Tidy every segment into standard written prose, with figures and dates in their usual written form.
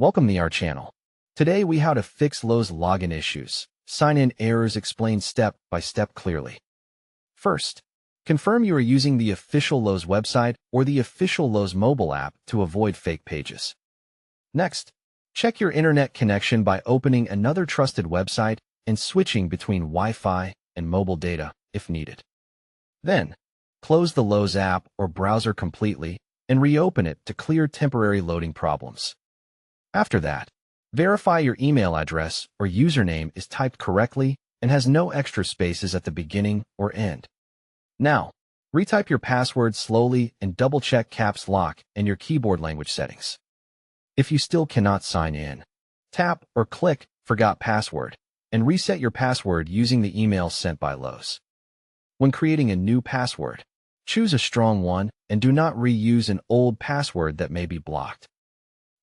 Welcome to our channel. Today we how to fix Lowe's login issues. Sign-in errors explained step by step clearly. First, confirm you are using the official Lowe's website or the official Lowe's mobile app to avoid fake pages. Next, check your internet connection by opening another trusted website and switching between Wi-Fi and mobile data if needed. Then, close the Lowe's app or browser completely and reopen it to clear temporary loading problems. After that, verify your email address or username is typed correctly and has no extra spaces at the beginning or end. Now, retype your password slowly and double-check caps lock and your keyboard language settings. If you still cannot sign in, tap or click Forgot Password and reset your password using the email sent by Lowe's. When creating a new password, choose a strong one and do not reuse an old password that may be blocked.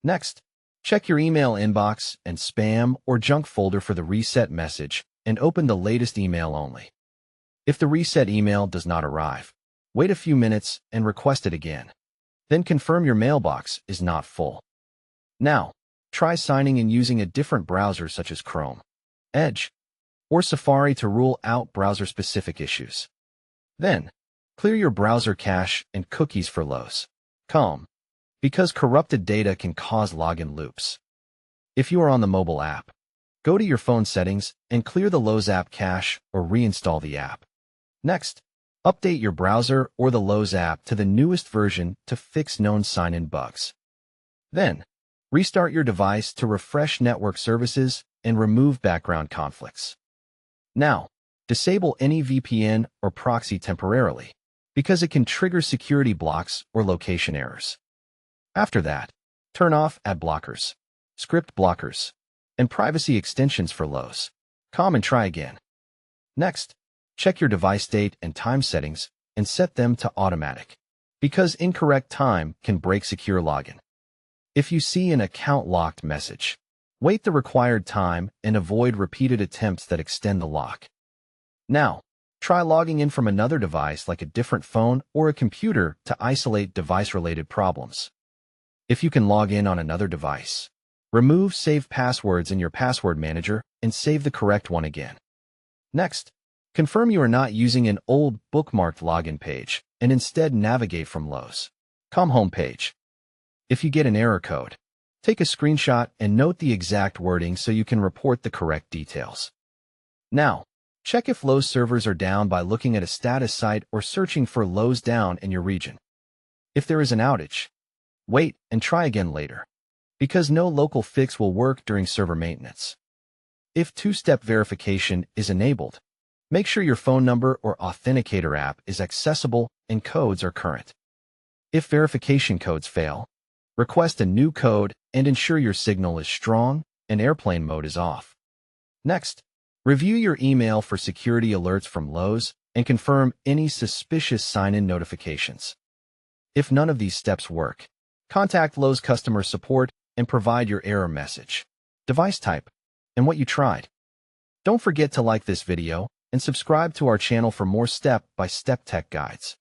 Next, check your email inbox and spam or junk folder for the reset message and open the latest email only. If the reset email does not arrive, wait a few minutes and request it again. Then confirm your mailbox is not full. Now, try signing in using a different browser such as Chrome, Edge, or Safari to rule out browser-specific issues. Then, clear your browser cache and cookies for Lowe's.com, because corrupted data can cause login loops. If you are on the mobile app, go to your phone settings and clear the Lowe's app cache or reinstall the app. Next, update your browser or the Lowe's app to the newest version to fix known sign-in bugs. Then, restart your device to refresh network services and remove background conflicts. Now, disable any VPN or proxy temporarily, because it can trigger security blocks or location errors. After that, turn off ad blockers, script blockers, and privacy extensions for Lowe's.com and try again. Next, check your device date and time settings and set them to automatic, because incorrect time can break secure login. If you see an account locked message, wait the required time and avoid repeated attempts that extend the lock. Now, try logging in from another device like a different phone or a computer to isolate device-related problems. If you can log in on another device, remove saved passwords in your password manager and save the correct one again. Next, confirm you are not using an old bookmarked login page and instead navigate from Lowe's.com homepage. If you get an error code, take a screenshot and note the exact wording so you can report the correct details. Now, check if Lowe's servers are down by looking at a status site or searching for Lowe's down in your region. If there is an outage, wait and try again later, because no local fix will work during server maintenance. If two-step verification is enabled, make sure your phone number or authenticator app is accessible and codes are current. If verification codes fail, request a new code and ensure your signal is strong and airplane mode is off. Next, review your email for security alerts from Lowe's and confirm any suspicious sign-in notifications. If none of these steps work, contact Lowe's customer support and provide your error message, device type, and what you tried. Don't forget to like this video and subscribe to our channel for more step-by-step tech guides.